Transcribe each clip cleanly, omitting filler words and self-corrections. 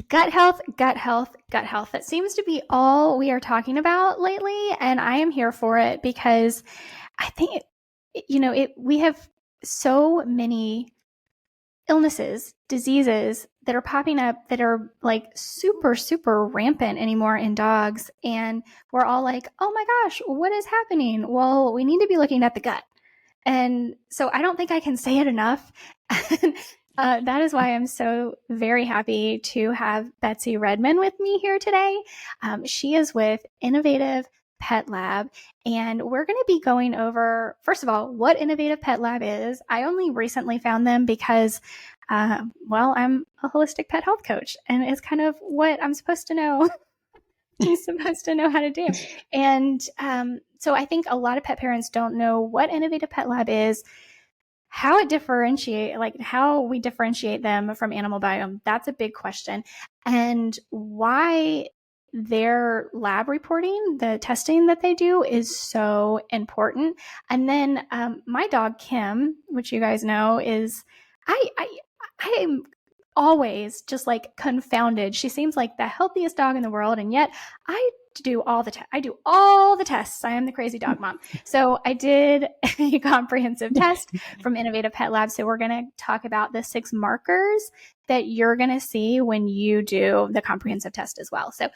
Gut health, gut health, gut health. That seems to be all we are talking about lately. And I am here for it because I think, we have so many illnesses, diseases that are popping up that are like super, super rampant anymore in dogs. And we're all like, oh my gosh, what is happening? Well, we need to be looking at the gut. And so I don't think I can say it enough. That is why I'm so very happy to have Betsy Redmond with me here today. She is with Innovative Pet Lab, and we're going to be going over, first of all, what Innovative Pet Lab is. I only recently found them because, I'm a holistic pet health coach, and it's kind of what I'm supposed to know. I'm supposed to know how to do. And so I think a lot of pet parents don't know what Innovative Pet Lab is, how we differentiate them from animal biome. That's a big question. And why their lab reporting, the testing that they do, is so important. And then my dog Kim, which you guys know, is I am always just like confounded. She seems like the healthiest dog in the world, and yet I do all the tests. I am the crazy dog mom. So I did a comprehensive test from Innovative Pet Lab. So we're going to talk about the 6 markers that you're going to see when you do the comprehensive test as well. So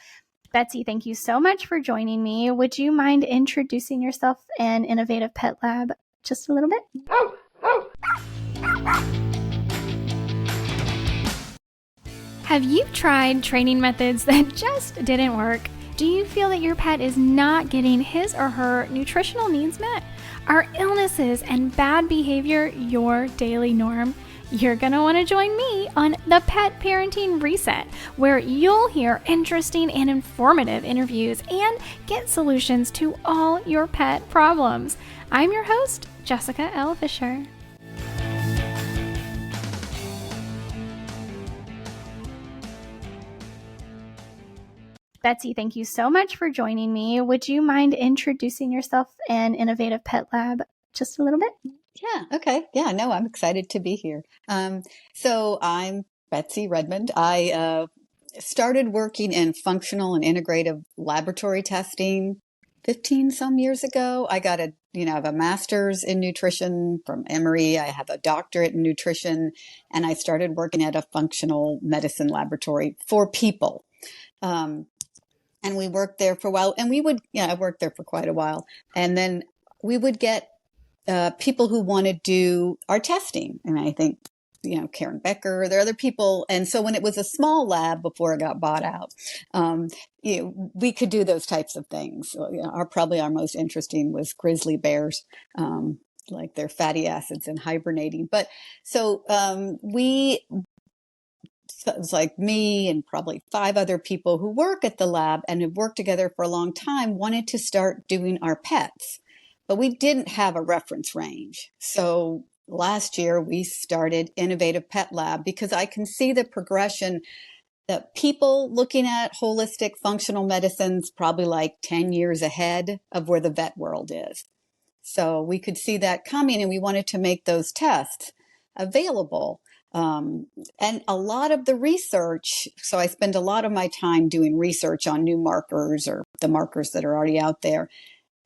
Betsy, thank you so much for joining me. Would you mind introducing yourself and Innovative Pet Lab just a little bit? Have you tried training methods that just didn't work? Do you feel that your pet is not getting his or her nutritional needs met? Are illnesses and bad behavior your daily norm? You're going to want to join me on the Pet Parenting Reset, where you'll hear interesting and informative interviews and get solutions to all your pet problems. I'm your host, Jessica L. Fisher. Betsy, thank you so much for joining me. Would you mind introducing yourself and Innovative Pet Lab just a little bit? Yeah, okay. Yeah, no, I'm excited to be here. So I'm Betsy Redmond. I started working in functional and integrative laboratory testing 15 some years ago. I got I have a master's in nutrition from Emory. I have a doctorate in nutrition, and I started working at a functional medicine laboratory for people. And we worked there for a while, and I worked there for quite a while. And then we would get people who want to do our testing. And I think, Karen Becker, there are other people. And so when it was a small lab before it got bought out, we could do those types of things. So, probably our most interesting was grizzly bears, like their fatty acids and hibernating. But so it was like me and probably 5 other people who work at the lab and have worked together for a long time wanted to start doing our pets, but we didn't have a reference range. So last year we started Innovative Pet Lab because I can see the progression that people looking at holistic functional medicines probably like 10 years ahead of where the vet world is. So we could see that coming, and we wanted to make those tests available. And a lot of the research, so I spend a lot of my time doing research on new markers or the markers that are already out there.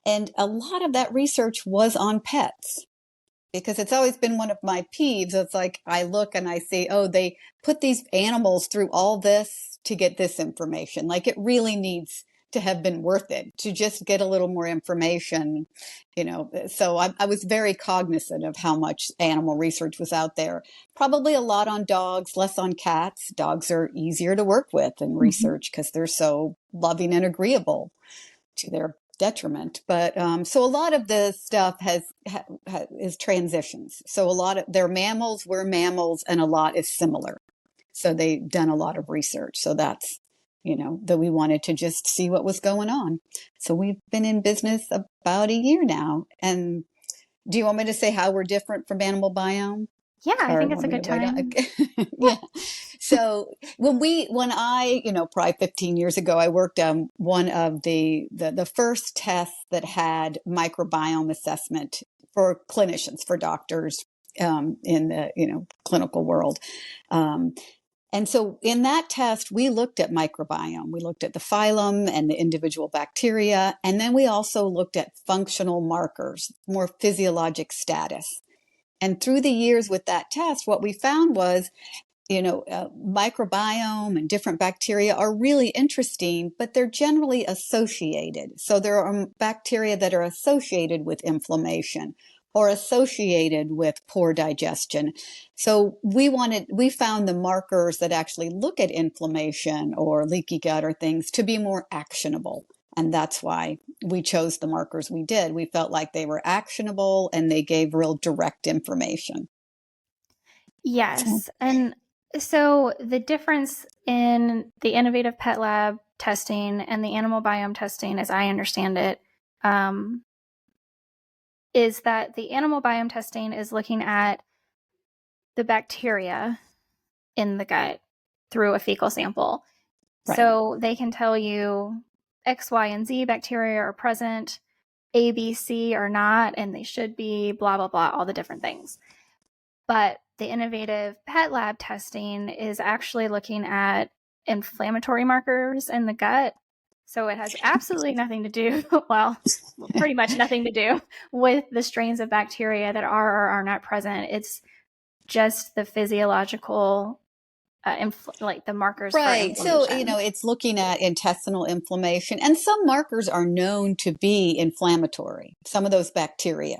And a lot of that research was on pets, because it's always been one of my peeves. It's like I look and I see, oh, they put these animals through all this to get this information. Like it really needs to have been worth it to just get a little more information, So I was very cognizant of how much animal research was out there. Probably a lot on dogs, less on cats. Dogs are easier to work with in research because they're so loving and agreeable to their detriment. But so a lot of the stuff is transitions. So a lot of they're mammals, we're mammals, and a lot is similar. So they've done a lot of research. So that's that we wanted to just see what was going on. So we've been in business about a year now. And do you want me to say how we're different from animal biome? Yeah, I think it's a good time. Yeah. So when I, probably 15 years ago, I worked on one of the first tests that had microbiome assessment for clinicians, for doctors, in the, clinical world. And so in that test, we looked at microbiome. We looked at the phylum and the individual bacteria. And then we also looked at functional markers, more physiologic status. And through the years with that test, what we found was, microbiome and different bacteria are really interesting, but they're generally associated. So there are bacteria that are associated with inflammation or associated with poor digestion. So we found the markers that actually look at inflammation or leaky gut or things to be more actionable. And that's why we chose the markers we did. We felt like they were actionable and they gave real direct information. Yes. And so the difference in the innovative pet lab testing and the animal biome testing, as I understand it, is that the animal biome testing is looking at the bacteria in the gut through a fecal sample. Right. So they can tell you X, Y, and Z bacteria are present, A, B, C are not, and they should be, blah, blah, blah, all the different things. But the innovative pet lab testing is actually looking at inflammatory markers in the gut. So it has absolutely nothing to do, well, pretty much nothing to do with the strains of bacteria that are or are not present. It's just the physiological, like the markers for Right. So, inflammation. it's looking at intestinal inflammation, and some markers are known to be inflammatory, some of those bacteria.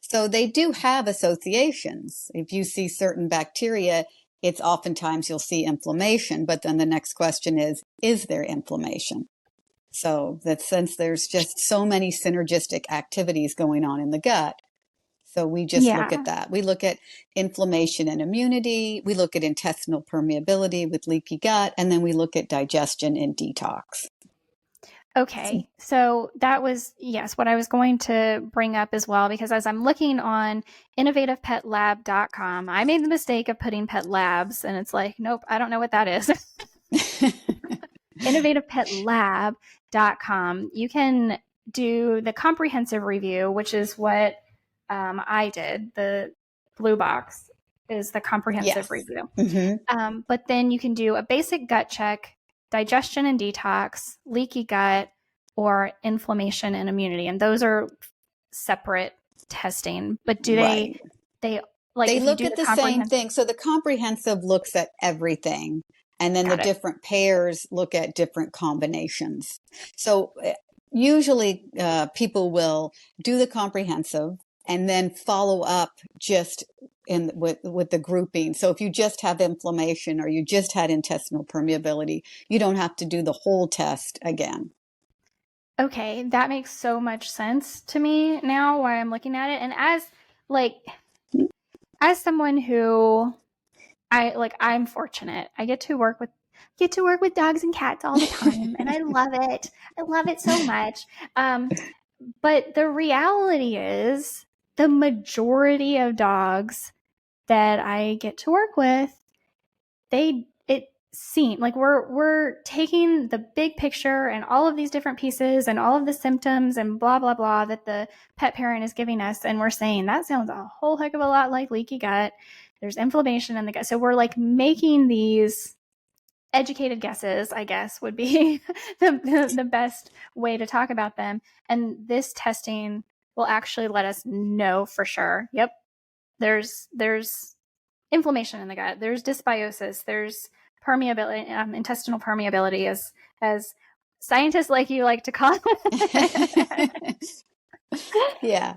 So they do have associations. If you see certain bacteria, it's oftentimes you'll see inflammation, but then the next question is there inflammation? So that since there's just so many synergistic activities going on in the gut, so we just look at that. We look at inflammation and immunity. We look at intestinal permeability with leaky gut, and then we look at digestion and detox. Okay, so that was, yes, what I was going to bring up as well, because as I'm looking on innovativepetLab.com, I made the mistake of putting pet labs, and it's like, nope, I don't know what that is. innovativepetLab.com, you can do the comprehensive review, which is what I did. The blue box is the comprehensive review. Mm-hmm. But then you can do a basic gut check, digestion and detox, leaky gut, or inflammation and immunity. And those are separate testing. But do Right. they like They if you look do at the the same thing. So the comprehensive looks at everything, and then the Got it. different pairs look at different combinations. So usually people will do the comprehensive and then follow up just with the grouping. So if you just have inflammation or you just had intestinal permeability, you don't have to do the whole test again. Okay, that makes so much sense to me now while I'm looking at it. And as someone who I'm fortunate. I get to work with dogs and cats all the time, and I love it. I love it so much. But the reality is, the majority of dogs that I get to work with, it seems like we're taking the big picture and all of these different pieces and all of the symptoms and blah blah blah that the pet parent is giving us, and we're saying that sounds a whole heck of a lot like leaky gut. There's inflammation in the gut, so we're like making these educated guesses, I guess, would be the best way to talk about them. And this testing will actually let us know for sure. Yep, there's inflammation in the gut. There's dysbiosis. There's permeability, intestinal permeability, as scientists like you like to call it. Yeah.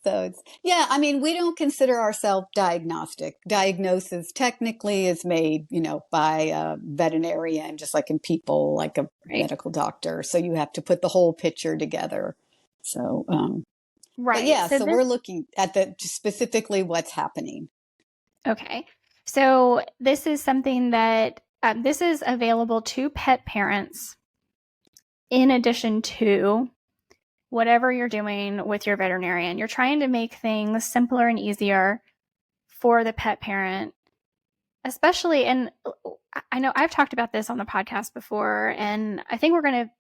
So I mean, we don't consider ourselves diagnostic. Diagnosis technically is made, by a veterinarian, just like in people, like a medical doctor. So you have to put the whole picture together. So, right. But yeah, so we're looking at specifically what's happening. Okay. So this is something that this is available to pet parents in addition to whatever you're doing with your veterinarian. You're trying to make things simpler and easier for the pet parent, especially. And I know I've talked about this on the podcast before, and I think we're going to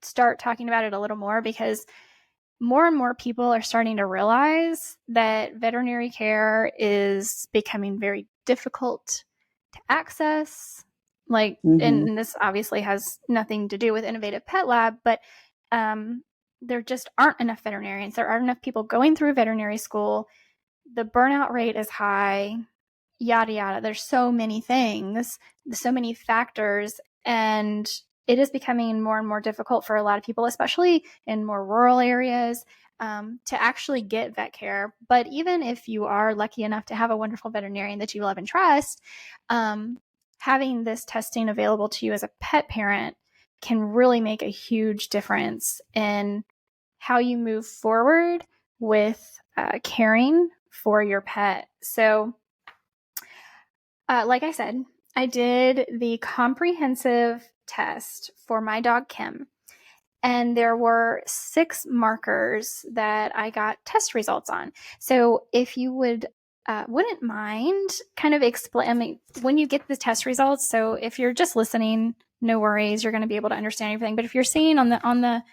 start talking about it a little more because more and more people are starting to realize that veterinary care is becoming very difficult to access. Like, Mm-hmm. and this obviously has nothing to do with Innovative Pet Lab, but there just aren't enough veterinarians. There aren't enough people going through veterinary school. The burnout rate is high, yada, yada. There's so many things, so many factors, and it is becoming more and more difficult for a lot of people, especially in more rural areas, to actually get vet care. But even if you are lucky enough to have a wonderful veterinarian that you love and trust, having this testing available to you as a pet parent can really make a huge difference in how you move forward with caring for your pet. So, like I said, I did the comprehensive test for my dog Kim, and there were 6 markers that I got test results on. So, if you wouldn't mind kind of explain, I mean, when you get the test results. So, if you're just listening, no worries, you're going to be able to understand everything. But if you're seeing on the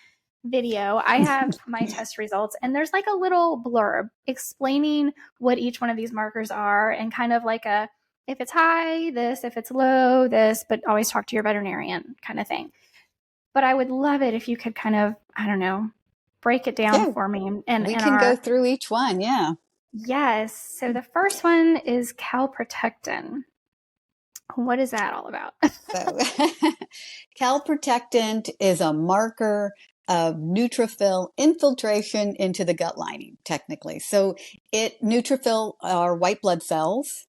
video, I have my test results, and there's like a little blurb explaining what each one of these markers are, and kind of like a, if it's high, this, if it's low, this, but always talk to your veterinarian kind of thing. But I would love it if you could kind of, I don't know, break it down Yeah, for me. we And can go our, through each one. Yeah. yes. So the first one is calprotectin. What is that all about? So, calprotectant is a marker of neutrophil infiltration into the gut lining, technically. So, neutrophil are white blood cells.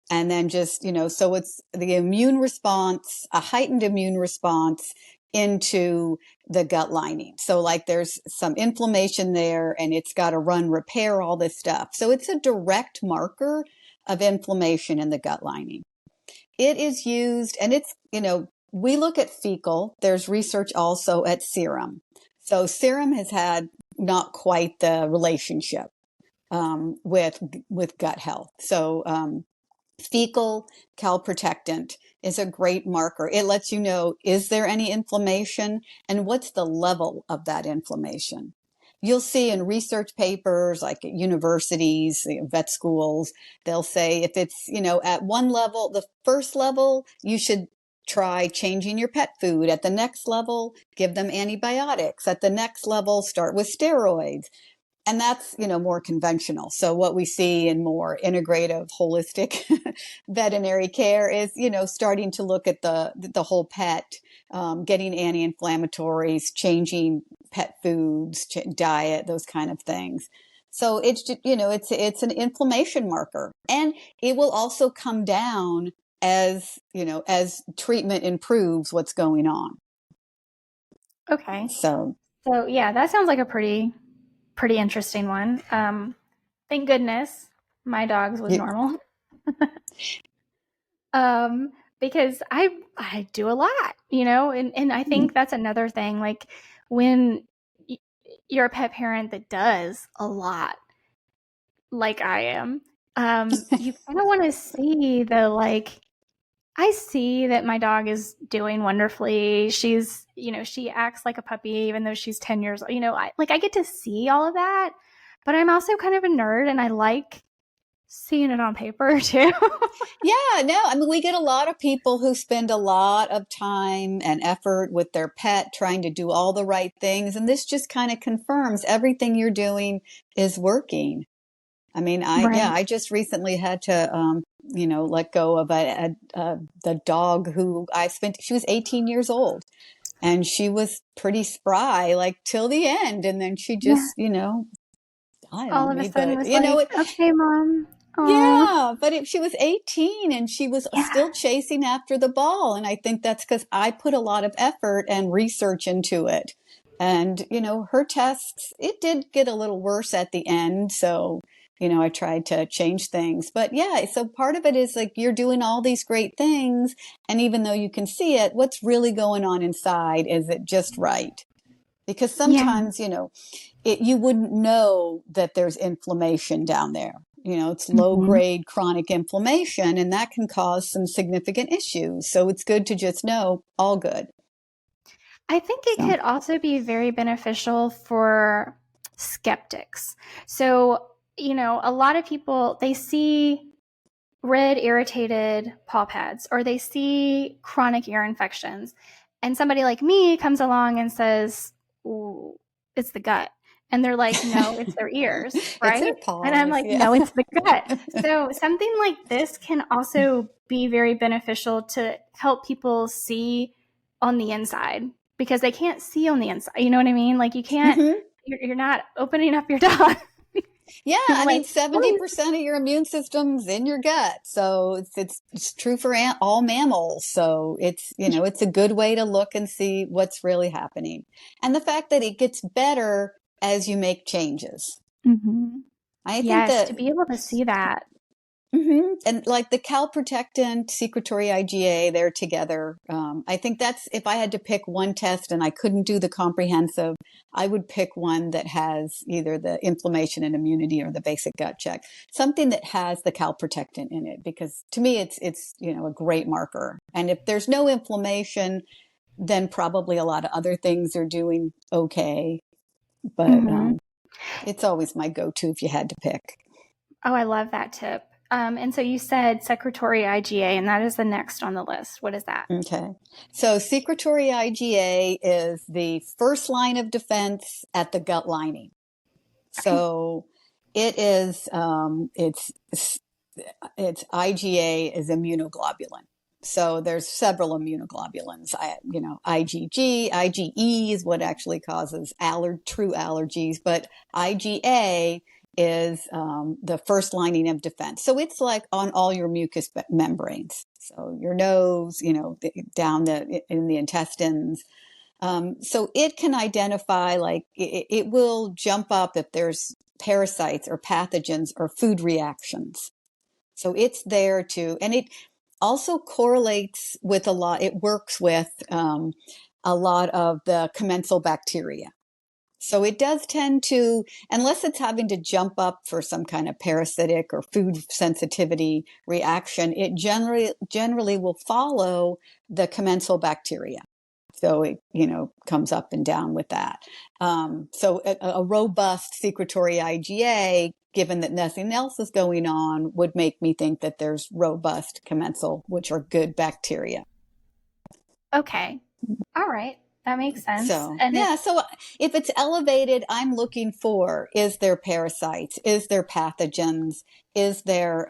And then just, so it's the immune response, a heightened immune response into the gut lining. So, like, there's some inflammation there and it's got to repair all this stuff. So, it's a direct marker of inflammation in the gut lining. It is used, and we look at fecal. There's research also at serum. So, serum has had not quite the relationship with gut health. So, fecal calprotectant is a great marker. It lets you know, is there any inflammation and what's the level of that inflammation? You'll see in research papers like at universities, vet schools, they'll say if it's, at one level, the first level, you should try changing your pet food. At the next level, give them antibiotics. At the next level, start with steroids. And that's, more conventional. So what we see in more integrative, holistic veterinary care is, starting to look at the whole pet, getting anti-inflammatories, changing pet foods, diet, those kind of things. So it's, it's an inflammation marker, and it will also come down as treatment improves what's going on. Okay. So, So yeah, that sounds like a pretty interesting one. Thank goodness my dog's was you, normal. um, because I do a lot, and I think that's another thing. Like when you're a pet parent that does a lot, like I am, you kind of want to see the like. I see that my dog is doing wonderfully. She's, she acts like a puppy even though she's 10 years old. I get to see all of that, but I'm also kind of a nerd and I like seeing it on paper too. Yeah, no, I mean, we get a lot of people who spend a lot of time and effort with their pet trying to do all the right things. And this just kind of confirms everything you're doing is working. I mean, Right. I just recently had to, let go of the dog who she was 18 years old and she was pretty spry, like till the end. And then she Yeah. just, died All on of a me. sudden But, was like, okay, mom. Oh, yeah, but she was 18 and she was yeah. still chasing after the ball. And I think that's because I put a lot of effort and research into it. And, her tests, it did get a little worse at the end. So, I tried to change things. But yeah, so part of it is like you're doing all these great things. And even though you can see it, what's really going on inside? Is it just right? Because Yeah. sometimes, you wouldn't know that there's inflammation down there. It's low Mhm. grade chronic inflammation, and that can cause some significant issues. So it's good to just know all good. I think it So, could also be very beneficial for skeptics. So, a lot of people, they see red, irritated paw pads, or they see chronic ear infections, and somebody like me comes along and says, "Ooh, it's the gut." And they're like, "No, it's their ears," It's right? their And I'm paws, like, yeah. "No, it's the gut." So something like this can also be very beneficial to help people see on the inside because they can't see on the inside. You know what I mean? Like you can't, Hmm. you're not opening up your dog. Yeah, I Like, mean, 70% of your immune system's in your gut. So it's true for all mammals. So it's a good way to look and see what's really happening. And the fact that it gets better as you make changes. mm-hmm. I think Yes, that to be able to see that. And like the calprotectin, secretory IgA, they're together. I think that's if I had to pick one test and I couldn't do the comprehensive, I would pick one that has either the inflammation and immunity or the basic gut check, something that has the calprotectin in it, because to me it's a great marker. And if there's no inflammation, then probably a lot of other things are doing okay. But Mm-hmm. it's always my go-to if you had to pick. Oh, I love that tip. And so you said secretory IgA, and that is the next on the list. What is that? Okay. So secretory IgA is the first line of defense at the gut lining. Okay. So it is, it's IgA is immunoglobulin. So there's several immunoglobulins. IgG, IgE is what actually causes true allergies, but IgA is the first lining of defense. So it's like on all your mucous membranes. So your nose, down in the intestines. So it can identify, like it will jump up if there's parasites or pathogens or food reactions. So it's there and it also correlates with it works with a lot of the commensal bacteria. So it does tend to, unless it's having to jump up for some kind of parasitic or food sensitivity reaction, it generally will follow the commensal bacteria. So it, comes up and down with that. So a robust secretory IgA, given that nothing else is going on, would make me think that there's robust commensal, which are good bacteria. Okay. All right. That makes sense. So, And yeah, it's so if it's elevated, I'm looking for, is there parasites? Is there pathogens? Is there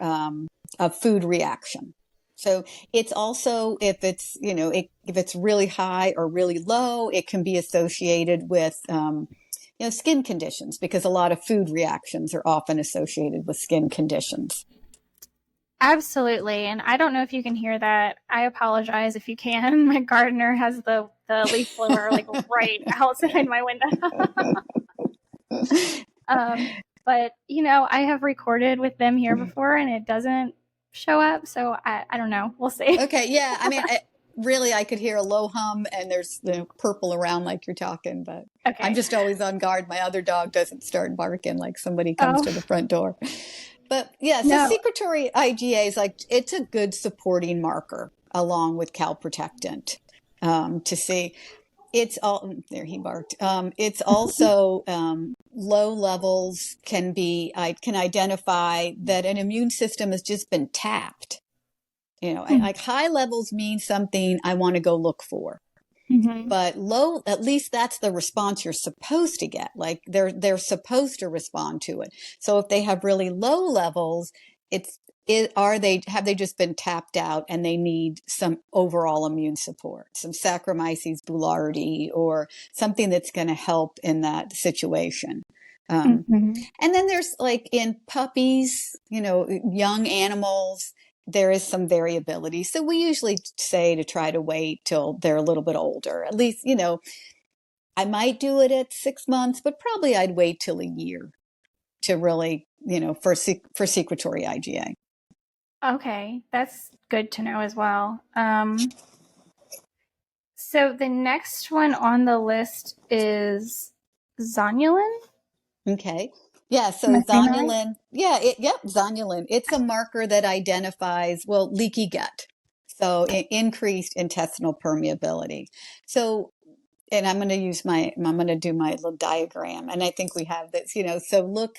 a food reaction? So it's also, if it's, if it's really high or really low, it can be associated with, skin conditions, because a lot of food reactions are often associated with skin conditions. absolutely. And I don't know if you can hear that. I apologize if you can. My gardener has the leaf blower like right outside my window. But I have recorded with them here before and it doesn't show up. So I don't know. We'll see. Okay, yeah. I mean, really, I could hear a low hum, and there's the purple around like you're talking, but I'm Okay. just always on guard. My other dog doesn't start barking like somebody comes Oh, to the front door. But yeah, so no. secretory IgA is like, it's a good supporting marker along with calprotectant to see. It's all there. He barked. It's also low levels I can identify that an immune system has just been tapped. Like high levels mean something I want to go look for, Mm-hmm. but low, at least that's the response you're supposed to get. Like they're supposed to respond to it. So if they have really low levels, have they just been tapped out and they need some overall immune support, some Saccharomyces boulardii or something that's going to help in that situation. Mm-hmm. And then there's like in puppies, young animals, there is some variability. So we usually say to try to wait till they're a little bit older. At least, I might do it at 6 months, but probably I'd wait till a year to really, for secretory IgA. Okay. That's good to know as well. So the next one on the list is zonulin. Okay. Yeah, Am so I saying that right? zonulin, zonulin. It's a marker that identifies, well, leaky gut. So increased intestinal permeability. So, and I'm going to do my little diagram. And I think we have this, so look,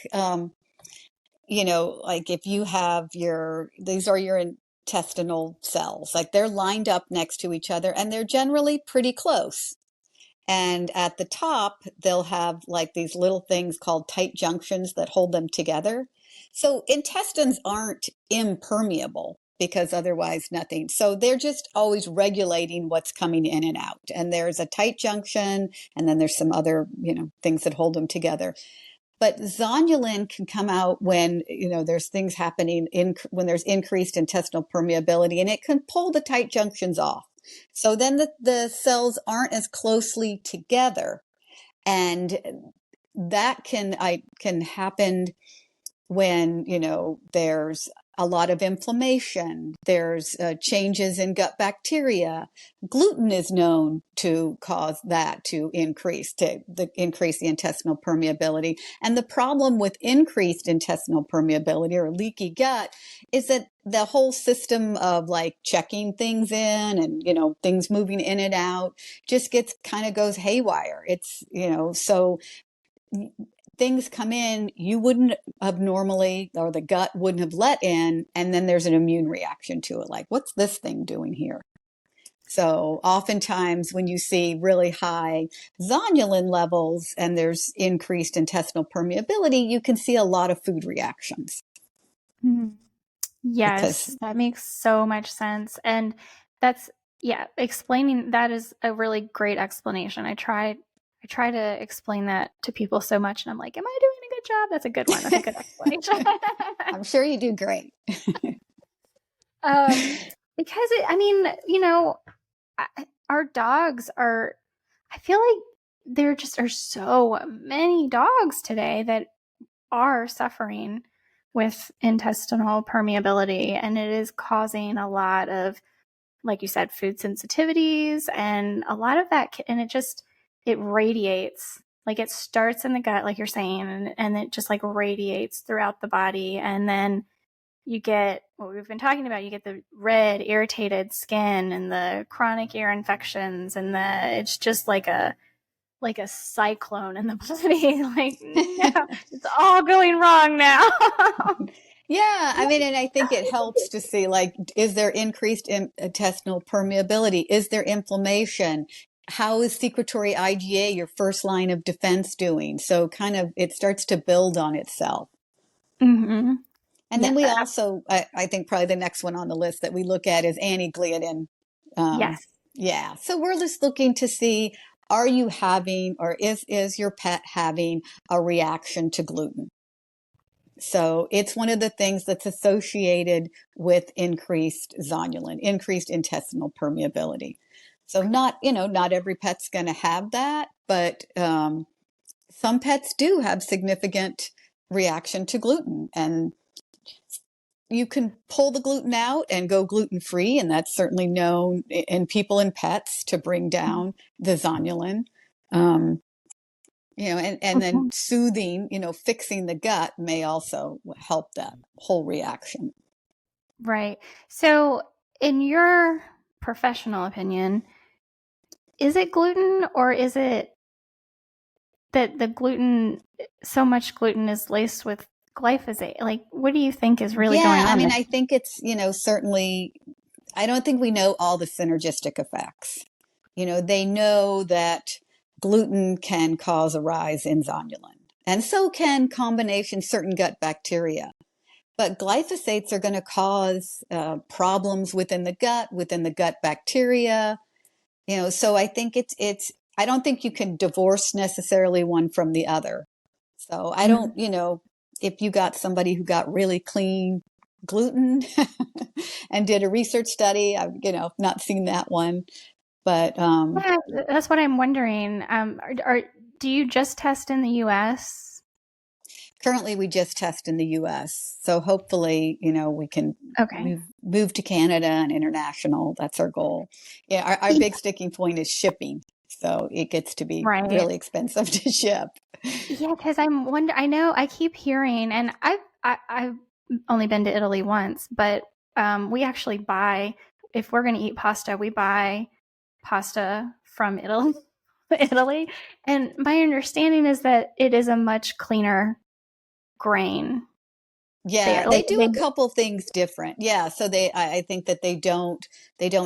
like if you have these are your intestinal cells, like they're lined up next to each other and they're generally pretty close. And at the top, they'll have like these little things called tight junctions that hold them together. So intestines aren't impermeable because otherwise nothing. So they're just always regulating what's coming in and out. And there's a tight junction, and then there's some other, things that hold them together. But zonulin can come out when, there's things happening when there's increased intestinal permeability, and it can pull the tight junctions off. So then the cells aren't as closely together. And that can happen when, there's a lot of inflammation, there's changes in gut bacteria. Gluten is known to cause that to increase the intestinal permeability. And the problem with increased intestinal permeability or leaky gut is that the whole system of like checking things in and, things moving in and out just goes haywire. It's, so things come in you wouldn't have normally, or the gut wouldn't have let in, and then there's an immune reaction to it, like, what's this thing doing here? So oftentimes when you see really high zonulin levels and there's increased intestinal permeability, you can see a lot of food reactions. Yes, Because that makes so much sense. And that's, explaining that is a really great explanation. I try to explain that to people so much, and I'm like, am I doing a good job? That's a good one. That's a good explanation. I'm sure you do great. Because our dogs are, I feel like there just are so many dogs today that are suffering with intestinal permeability, and it is causing a lot of, like you said, food sensitivities and a lot of that. And it radiates, like it starts in the gut, like you're saying, and it just like radiates throughout the body. And then you get what we've been talking about. You get the red, irritated skin and the chronic ear infections, and it's just like a cyclone in the body. Like, no, it's all going wrong now. Yeah, I mean, and I think it helps to see, like, is there increased intestinal permeability? Is there inflammation? How is secretory IgA, your first line of defense, doing? So kind of it starts to build on itself. Mm-hmm. And then we also, I think probably the next one on the list that we look at is anti-gliadin. Yes. Yeah. So we're just looking to see, are you having, or is your pet having a reaction to gluten? So it's one of the things that's associated with increased zonulin, increased intestinal permeability. So not every pet's going to have that, but some pets do have significant reaction to gluten, and you can pull the gluten out and go gluten free. And that's certainly known in people and pets to bring down the zonulin. And then soothing, fixing the gut may also help that whole reaction. Right. So, in your professional opinion, is it gluten, or is it that so much gluten is laced with glyphosate? Like, what do you think is really going Yeah, I on mean, there? I think it's, certainly, I don't think we know all the synergistic effects. They know that gluten can cause a rise in zonulin, and so can certain gut bacteria. But glyphosates are going to cause problems within the gut bacteria. So I think I don't think you can divorce necessarily one from the other. So I don't, if you got somebody who got really clean gluten and did a research study, I've, not seen that one, but Yeah, that's what I'm wondering. Do you just test in the U.S.? currently we just test in the US. So hopefully, we can Okay. move to Canada and international. That's our goal. Yeah, our big sticking point is shipping. So it gets to be Right. really expensive to ship. Yeah, because I know I keep hearing, and I've only been to Italy once, but we actually buy, if we're going to eat pasta, we buy pasta from Italy, Italy. And my understanding is that it is a much cleaner grain. Yeah, there? they Like, do a couple things different. Yeah, so I think that they don't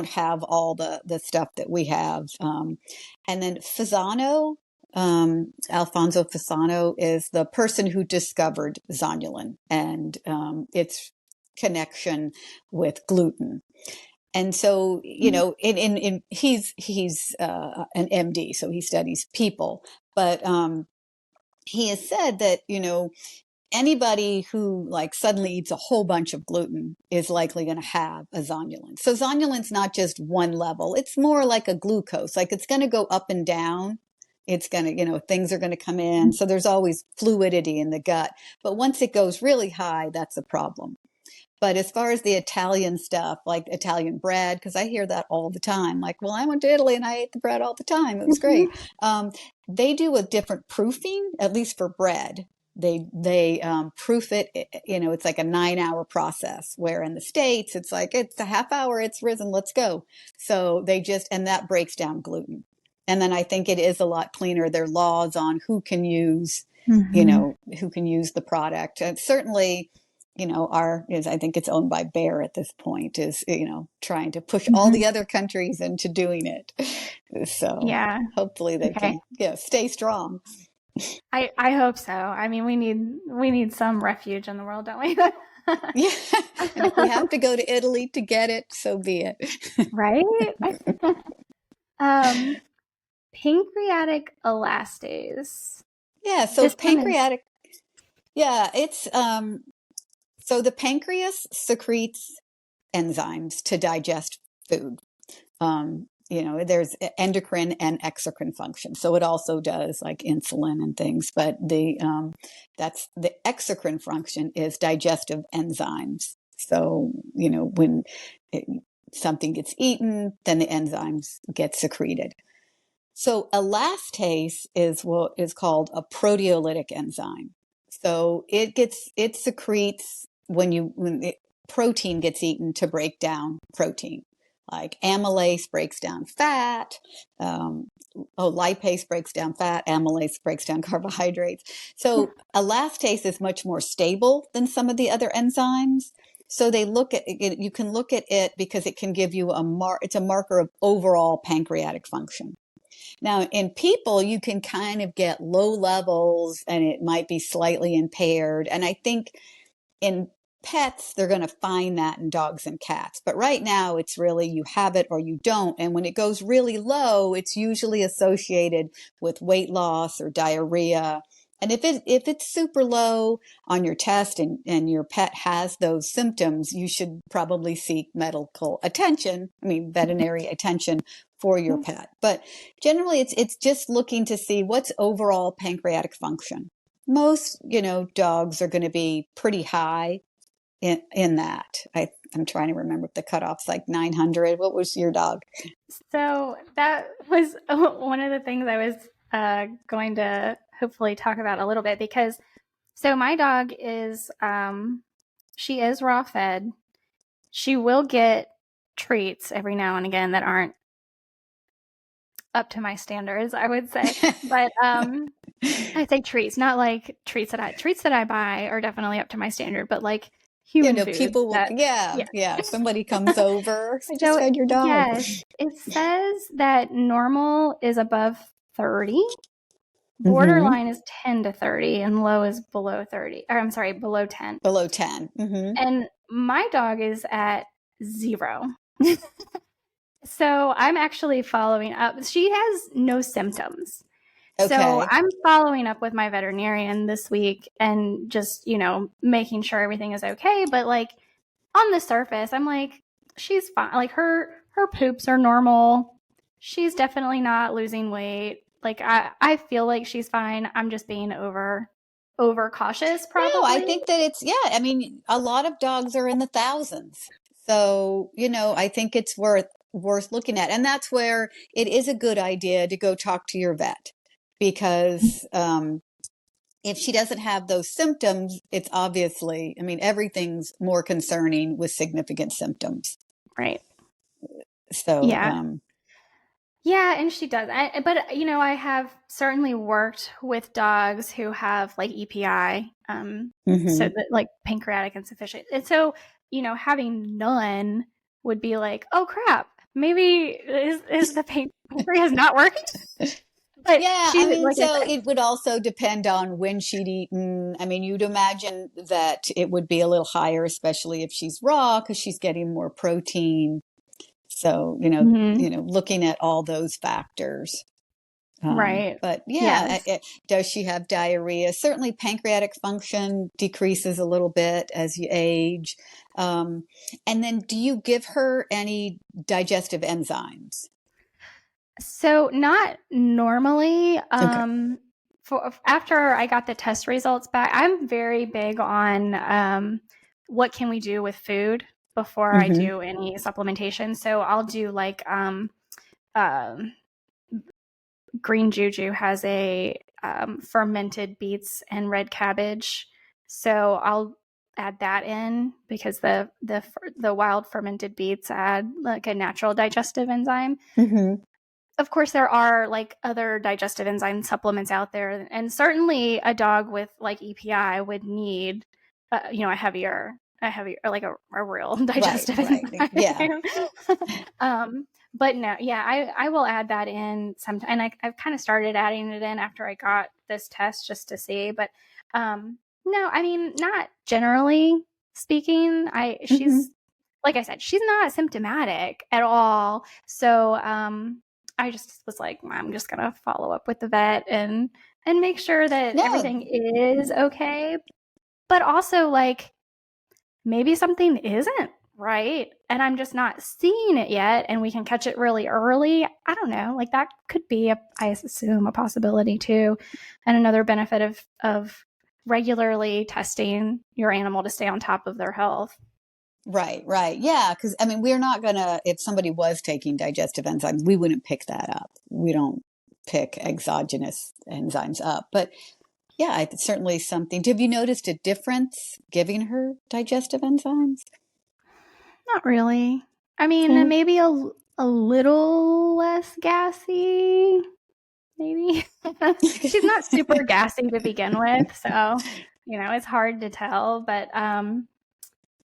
have all the stuff that we have. And then Fasano, Alfonso Fasano is the person who discovered zonulin and its connection with gluten. And so, he's an MD, so he studies people, but he has said that anybody who like suddenly eats a whole bunch of gluten is likely going to have a zonulin. So zonulin's not just one level. It's more like a glucose. Like it's going to go up and down. It's going to, things are going to come in. So there's always fluidity in the gut. But once it goes really high, that's a problem. But as far as the Italian stuff, like Italian bread, because I hear that all the time, like, well, I went to Italy and I ate the bread all the time. It was great. They do a different proofing, at least for bread. They proof it. It's like a 9-hour process. Where in the States, it's like it's a half hour. It's risen. Let's go. So and that breaks down gluten. And then I think it is a lot cleaner. There are laws on who can use, mm-hmm. who can use the product. And certainly I think it's owned by Bayer at this point, is, trying to push all Mm-hmm. the other countries into doing it. So Yeah. hopefully they Okay. can, stay strong. I hope so. I mean, we need some refuge in the world, don't we? Yeah. And if we have to go to Italy to get it, so be it. Right? um, pancreatic elastase. Yeah. So This one is pancreatic, yeah, it's, so the pancreas secretes enzymes to digest food. There's endocrine and exocrine function. So it also does like insulin and things, but that's the exocrine function is digestive enzymes. So, when it, something gets eaten, then the enzymes get secreted. So elastase is what is called a proteolytic enzyme. So it secretes when protein gets eaten to break down protein. Like amylase breaks down fat. Lipase breaks down fat. Amylase breaks down carbohydrates. So elastase is much more stable than some of the other enzymes. So they look at it, you can look at it because it can give you it's a marker of overall pancreatic function. Now, in people, you can kind of get low levels and it might be slightly impaired. And I think in pets, they're going to find that in dogs and cats. But right now, it's really you have it or you don't. And when it goes really low, it's usually associated with weight loss or diarrhea. And if it's super low on your test and your pet has those symptoms, you should probably seek medical attention, veterinary attention for your pet. But generally, it's just looking to see what's overall pancreatic function. Most, dogs are going to be pretty high in that. I'm trying to remember if the cutoff's like 900. What was your dog? so that was one of the things I was going to hopefully talk about a little bit because so my dog is she is raw fed. She will get treats every now and again that aren't up to my standards, I would say. But I say treats, not like treats that I buy are definitely up to my standard, but like human food People will, that yeah, yeah. yeah. If somebody comes over, I just don't fed your dog. yes. It says that normal is above 30. Mm-hmm. Borderline is 10 to 30 and low is below 30. Or I'm sorry, below 10. Below 10. Mm-hmm. And my dog is at 0. So I'm actually following up. She has no symptoms. So Okay. I'm following up with my veterinarian this week and just, making sure everything is okay. But like on the surface, I'm like, she's fine. Like her poops are normal. She's definitely not losing weight. Like I feel like she's fine. I'm just being over cautious No, I probably. think that a lot of dogs are in the thousands. So, I think it's worth looking at. And that's where it is a good idea to go talk to your vet because if she doesn't have those symptoms, it's obviously, everything's more concerning with significant symptoms. Right. So, Yeah. Yeah, and she does. But I have certainly worked with dogs who have like EPI, so Hmm. that like pancreatic insufficient. And so, having none would be like, oh crap, maybe is the pancreas not working? But Yeah, I she, mean, like I so said, it would also depend on when she'd eaten. I mean, you'd imagine that it would be a little higher, especially if she's raw, because she's getting more protein. So, mhm, looking at all those factors. right, But yeah, yes. does she have diarrhea? Certainly, pancreatic function decreases a little bit as you age. Um, and then, do you give her any digestive enzymes? So not normally. Okay. For after I got the test results back, I'm very big on what can we do with food before I Hmm. do any supplementation. So I'll do like um, green juju has a fermented beets and red cabbage. So I'll add that in because the wild fermented beets add like a natural digestive enzyme. Hmm. Of course, there are like other digestive enzyme supplements out there, and certainly a dog with like EPI would need, a heavier, like a real Right, digestive right. Yeah. enzyme. But no, yeah, I will add that in sometime, and I've kind of started adding it in after I got this test just to see. But no, I mean, not generally speaking. Hmm. She's like I said, she's not symptomatic at all. So I just was like, I'm just gonna follow up with the vet and make sure that No, everything is okay. But also like maybe something isn't right and I'm just not seeing it yet and we can catch it really early. I don't know. Like that could be I assume a possibility too. And another benefit of regularly testing your animal to stay on top of their health. right, right. Yeah, because I mean, we're not gonna, if somebody was taking digestive enzymes, we wouldn't pick that up. We don't pick exogenous enzymes up. But yeah, it's certainly something. Have you noticed a difference giving her digestive enzymes? Not really. I mean, Okay. maybe a little less gassy, maybe. She's not super gassy to begin with, so it's hard to tell. But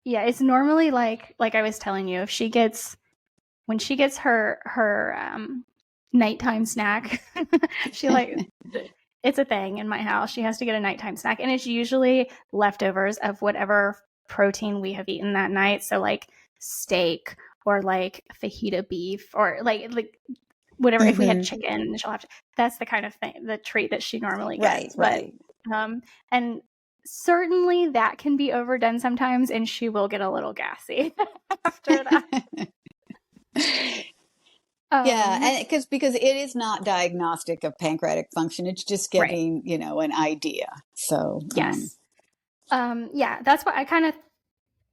yeah, it's normally like I was telling you, if she gets when she gets her nighttime snack, she like it's a thing in my house. She has to get a nighttime snack, and it's usually leftovers of whatever protein we have eaten that night. So like steak or like fajita beef or like whatever. If we had Hmm. chicken, she'll have to. That's the kind of thing, the treat that she normally Right, gets. But right. and certainly that can be overdone sometimes, and she will get a little gassy after that. Yeah, Um, and because it is not diagnostic of pancreatic function, it's just right. giving, an idea. So, Yes. Yeah, that's what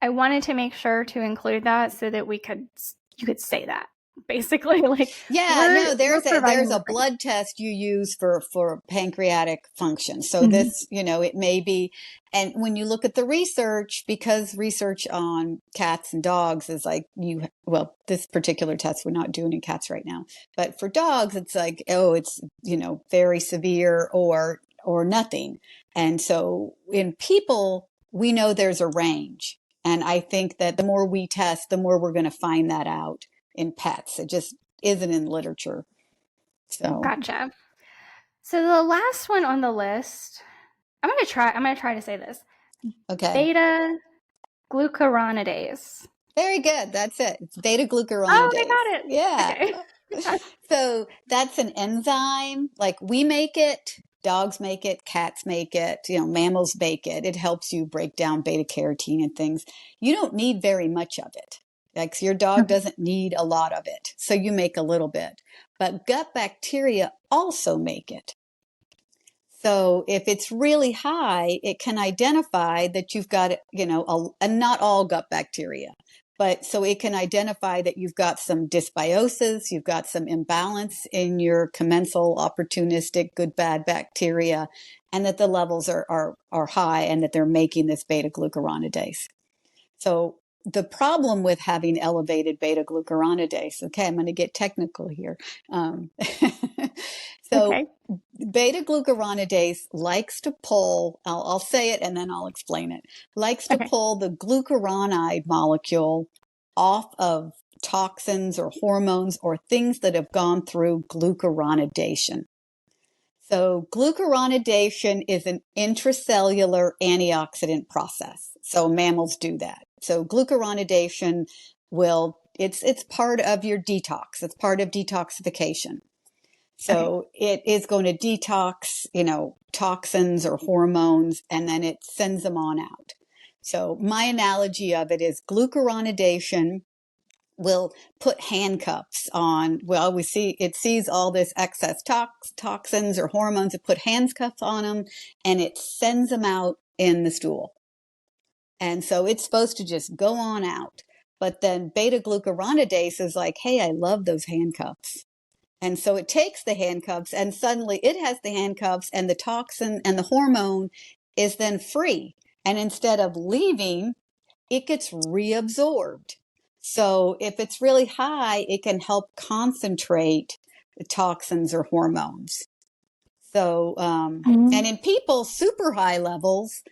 I wanted to make sure to include that so that you could say that basically like yeah, we're no, we're there's providing a the protein. blood test you use for pancreatic function. So Mhm. this, it may be, and when you look at the research, because research on cats and dogs is like well, this particular test we're not doing in cats right now, but for dogs, it's like, oh, it's, very severe or nothing. And so in people, we know there's a range. And I think that the more we test, the more we're going to find that out in pets. It just isn't in literature. So, Gotcha. So the last one on the list, I'm gonna try to say this. okay. Beta glucuronidase. Very good. That's it. It's beta Oh, I glucuronidase. got it. Yeah. Okay. So that's an enzyme. Like we make it, dogs make it, cats make it, mammals make it. It helps you break down beta carotene and things. You don't need very much of it. Like your dog doesn't need a lot of it. So you make a little bit. But gut bacteria also make it. So if it's really high, it can identify that you've got, and not all gut bacteria, but so it can identify that you've got some dysbiosis, you've got some imbalance in your commensal opportunistic good bad bacteria, and that the levels are high and that they're making this beta glucuronidase. So the problem with having elevated beta glucuronidase, okay, I'm going to get technical here. So Okay. beta glucuronidase likes to pull, I'll say it and then I'll explain it, likes to Okay. pull the glucuronide molecule off of toxins or hormones or things that have gone through glucuronidation. So glucuronidation is an intracellular antioxidant process. So mammals do that. So glucuronidation it's part of your detox. It's part of detoxification. Okay. So it is going to detox, toxins or hormones, and then it sends them on out. So my analogy of it is glucuronidation will put handcuffs on. Well, it sees all this excess toxins or hormones. It put handcuffs on them, and it sends them out in the stool. And so it's supposed to just go on out. But then beta glucuronidase is like, hey, I love those handcuffs. And so it takes the handcuffs, and suddenly it has the handcuffs, and the toxin and the hormone is then free. And instead of leaving, it gets reabsorbed. So if it's really high, it can help concentrate the toxins or hormones. So, and Mm. in people, super high levels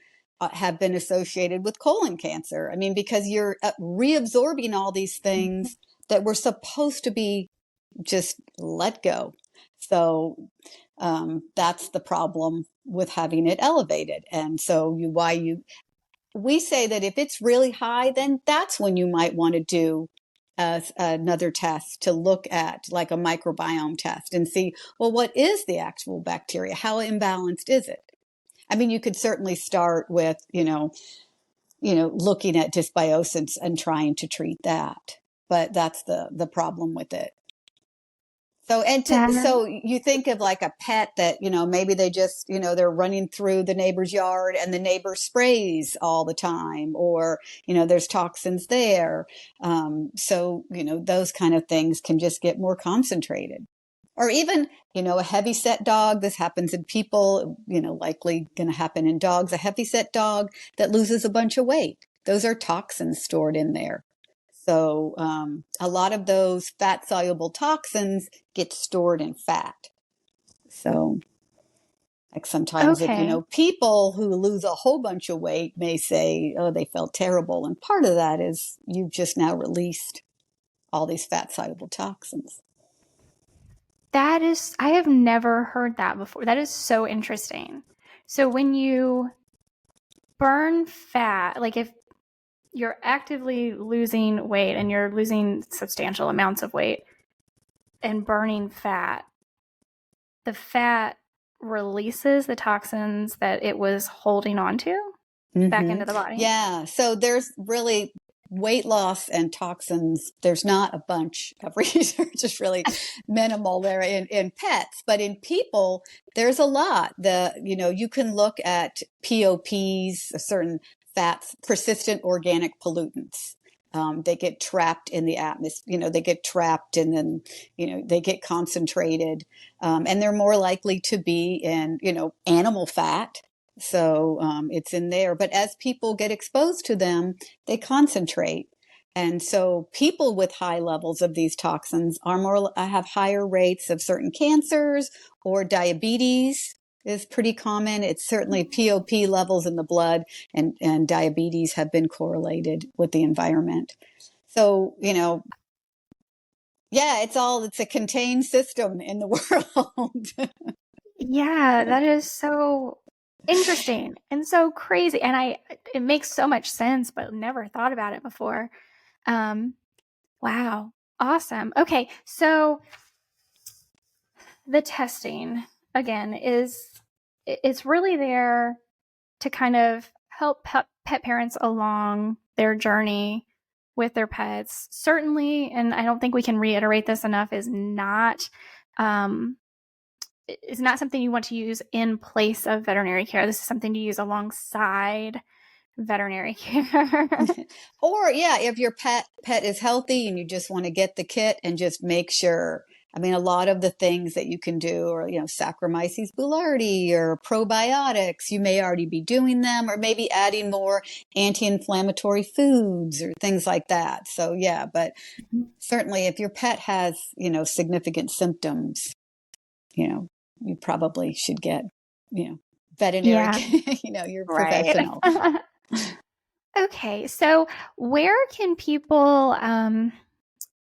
have been associated with colon cancer. I mean, because you're reabsorbing all these things that were supposed to be just let go. So that's the problem with having it elevated. And so we say that if it's really high, then that's when you might want to do another test to look at, like a microbiome test, and see, well, what is the actual bacteria? How imbalanced is it? I mean, you could certainly start with, looking at dysbiosis and trying to treat that, but that's the problem with it. That, So you think of like a pet that, maybe they just, they're running through the neighbor's yard and the neighbor sprays all the time, or, there's toxins there. Those kind of things can just get more concentrated. Or even, a heavy set dog. This happens in people, likely going to happen in dogs. A heavy set dog that loses a bunch of weight. Those are toxins stored in there. So a lot of those fat soluble toxins get stored in fat. So like sometimes if, okay. people who lose a whole bunch of weight may say, oh, they felt terrible. And part of that is you've just now released all these fat soluble toxins. That is, I have never heard that before. That is so interesting. So when you burn fat, like if you're actively losing weight and you're losing substantial amounts of weight and burning fat, the fat releases the toxins that it was holding on to back Mm-hmm. into the body. Yeah. So there's really weight loss and toxins. There's not a bunch of research, just really minimal there in pets, but in people, there's a lot. You can look at POPs, certain fats, persistent organic pollutants. They get trapped in the atmosphere, they get trapped and then, they get concentrated. And they're more likely to be in, animal fat. So it's in there. But as people get exposed to them, they concentrate. And so people with high levels of these toxins have higher rates of certain cancers, or diabetes is pretty common. It's certainly POP levels in the blood, and diabetes have been correlated with the environment. So, yeah, it's a contained system in the world. Yeah, that is so interesting and so crazy. And it makes so much sense, but never thought about it before. Um, wow. Awesome. Okay. So the testing again it's really there to kind of help pet parents along their journey with their pets. Certainly, and I don't think we can reiterate this enough, um, is not something you want to use in place of veterinary care. This is something to use alongside veterinary care. Or yeah, if your pet is healthy and you just want to get the kit and just make sure, I mean, a lot of the things that you can do are, Saccharomyces boulardii or probiotics. You may already be doing them, or maybe adding more anti-inflammatory foods or things like that. So yeah, but certainly if your pet has, significant symptoms, you probably should get, veterinary, Yeah, your right. professional. Okay, so where can people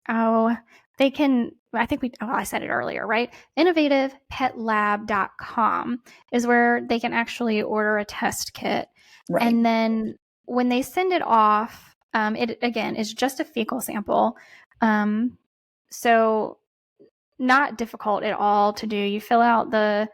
oh, they can, I think I said it earlier, right? Innovativepetlab.com is where they can actually order a test kit. Right. And then when they send it off, it again is just a fecal sample. So not difficult at all to do. You fill out the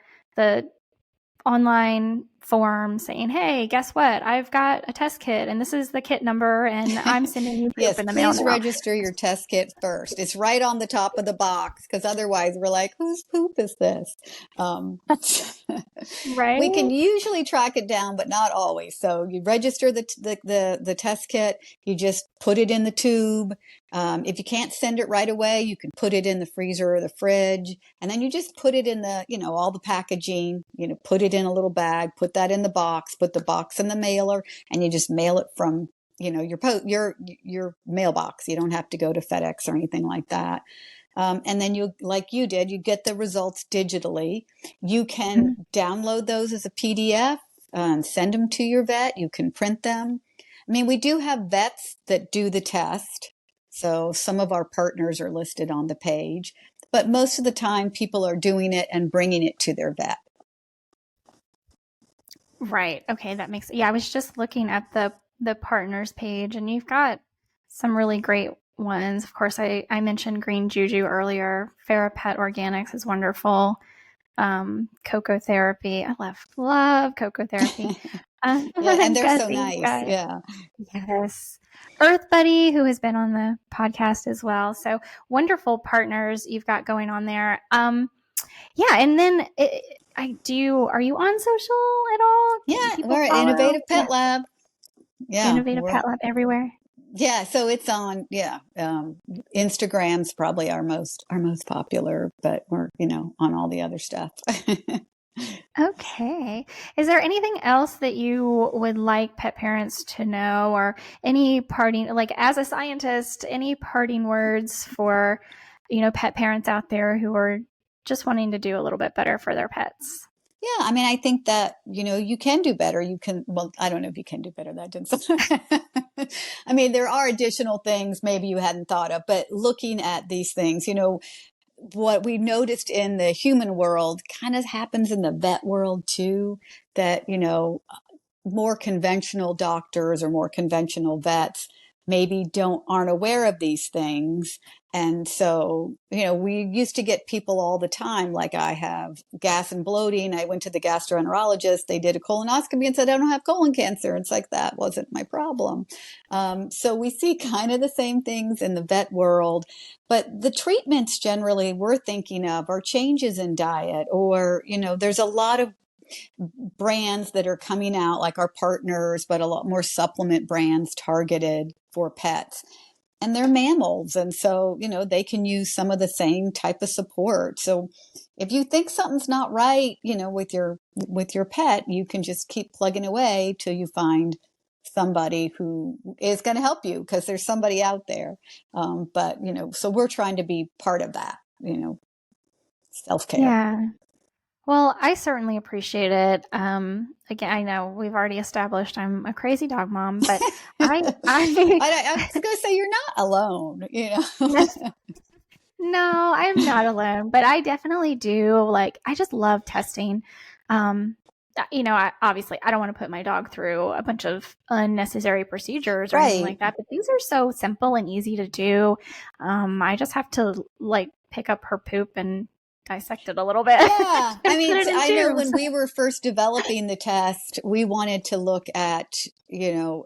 online form saying, "Hey, guess what? I've got a test kit and this is the kit number and I'm sending you poop Yes, in the mail please now." register your test kit first. It's right on the top of the box because otherwise we're like, whose poop is this? Um, we can Right? usually track it down, but not always. So you register the test kit. You just put it in the tube. If you can't send it right away, you can put it in the freezer or the fridge, and then you just put it in the, all the packaging. Put it in a little bag, put that in the box, put the box in the mailer, and you just mail it from your mailbox. You don't have to go to FedEx or anything like that. And then like you did, you get the results digitally. You can download those as a PDF, send them to your vet. You can print them. I mean, we do have vets that do the test. So some of our partners are listed on the page, but most of the time people are doing it and bringing it to their vet. Right. Okay, that makes, yeah, I was just looking at the partners page and you've got some really great ones. Of course, I mentioned Green Juju earlier. Farah Pet Organics is wonderful. Cocoa Therapy. I love Cocoa Therapy. Yeah, and they're so Gussie, nice. got, Yeah. yes. Earth Buddy, who has been on the podcast as well. So wonderful partners you've got going on there. Yeah, and then are you on social at all? Can Yeah, people we're at follow? Innovative Yeah, Pet Lab. Yeah, Innovative we're Pet Lab everywhere. Yeah, so it's on, Instagram's probably our most popular, but we're, on all the other stuff. Okay. Is there anything else that you would like pet parents to know, or any parting, like as a scientist, any parting words for, pet parents out there who are just wanting to do a little bit better for their pets? Yeah, I mean, I think that, you can do better. Well, I don't know if you can do better. That didn't sound I mean, there are additional things maybe you hadn't thought of, but looking at these things, what we noticed in the human world kind of happens in the vet world too, that, more conventional doctors or more conventional vets maybe aren't aware of these things. And so, we used to get people all the time, like I have gas and bloating. I went to the gastroenterologist. They did a colonoscopy and said, I don't have colon cancer. It's like, that wasn't my problem. So we see kind of the same things in the vet world, but the treatments generally we're thinking of are changes in diet, or, there's a lot of brands that are coming out, like our partners, but a lot more supplement brands targeted for pets. And they're mammals. And so, they can use some of the same type of support. So if you think something's not right, with your pet, you can just keep plugging away till you find somebody who is going to help you, because there's somebody out there. But, so we're trying to be part of that, self-care. Yeah. Well, I certainly appreciate it. Again, I know we've already established I'm a crazy dog mom, but I I was going to say, you're not alone. no, I'm not alone, but I definitely do. Like, I just love testing. Um, obviously, I don't want to put my dog through a bunch of unnecessary procedures or anything Right. like that, but these are so simple and easy to do. I just have to like pick up her poop and dissect it a little bit Yeah. I and put mean, it in I know tubes. when we were first developing the test, we wanted to look at,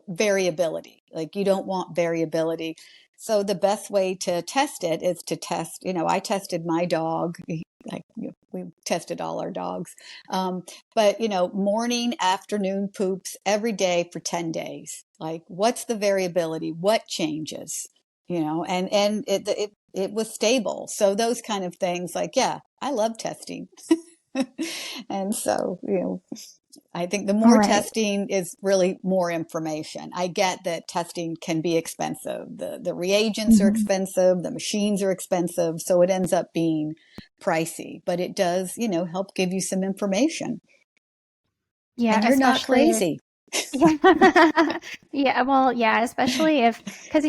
variability. Like, you don't want variability. So the best way to test it is to test, I tested my dog. Like, we tested all our dogs. But, morning, afternoon poops every day for 10 days. Like, what's the variability? What changes? And it was stable. So those kind of things, like, yeah, I love testing. And so, I think the more Right. testing is really more information. I get that testing can be expensive. The reagents are Mhm. expensive, the machines are expensive, so it ends up being pricey, but it does, help give you some information. Yeah, And you're not especially crazy. yeah. Yeah, well, yeah, especially if, because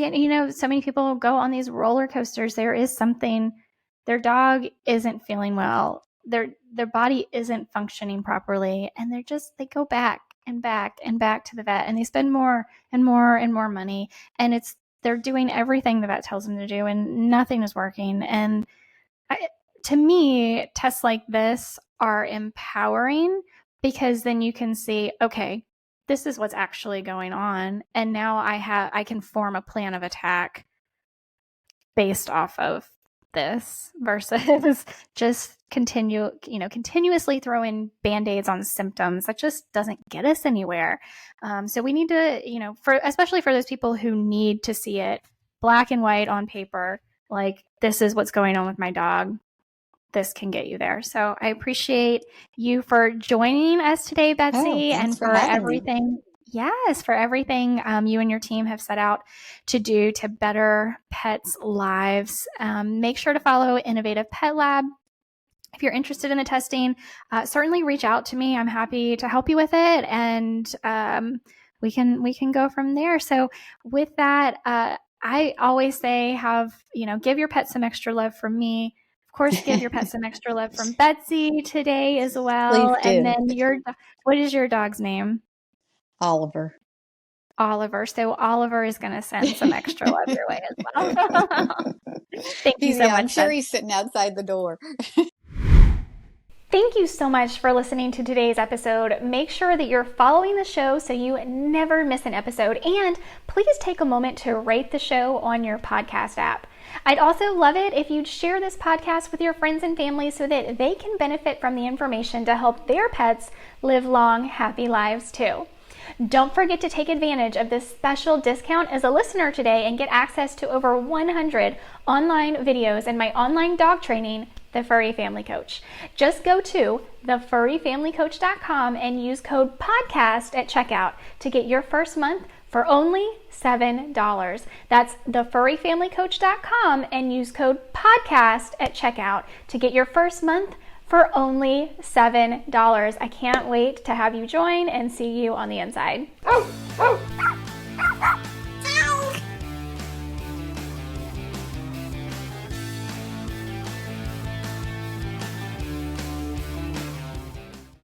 so many people go on these roller coasters. There is something, their dog isn't feeling well, their body isn't functioning properly, and they go back and back and back to the vet, and they spend more and more and more money, and they're doing everything the vet tells them to do, and nothing is working. And I, to me, tests like this are empowering because then you can see, okay, this is what's actually going on, and now I can form a plan of attack based off of this versus just continuously throwing band-aids on symptoms. That just doesn't get us anywhere. So we need to, especially for those people who need to see it black and white on paper, like, this is what's going on with my dog, this can get you there. So I appreciate you for joining us today, Oh, Betsy, thanks and for for having me. everything. Yes, for everything you and your team have set out to do to better pets' lives. Make sure to follow Innovative Pet Lab. If you're interested in the testing, certainly reach out to me. I'm happy to help you with it, and we can go from there. So with that, I always say, give your pet some extra love from me. Of course, give your pet some extra love from Betsy today as well. Please And do. then what is your dog's name? Oliver. Oliver. So Oliver is going to send some extra love your way as well. Thank you so I'm much, sure Betsy. he's sitting outside the door. Thank you so much for listening to today's episode. Make sure that you're following the show so you never miss an episode. And please take a moment to rate the show on your podcast app. I'd also love it if you'd share this podcast with your friends and family so that they can benefit from the information to help their pets live long, happy lives too. Don't forget to take advantage of this special discount as a listener today and get access to over 100 online videos and my online dog training, The Furry Family Coach. Just go to thefurryfamilycoach.com and use code PODCAST at checkout to get your first month for only $7. That's thefurryfamilycoach.com and use code PODCAST at checkout to get your first month for only $7. I can't wait to have you join and see you on the inside.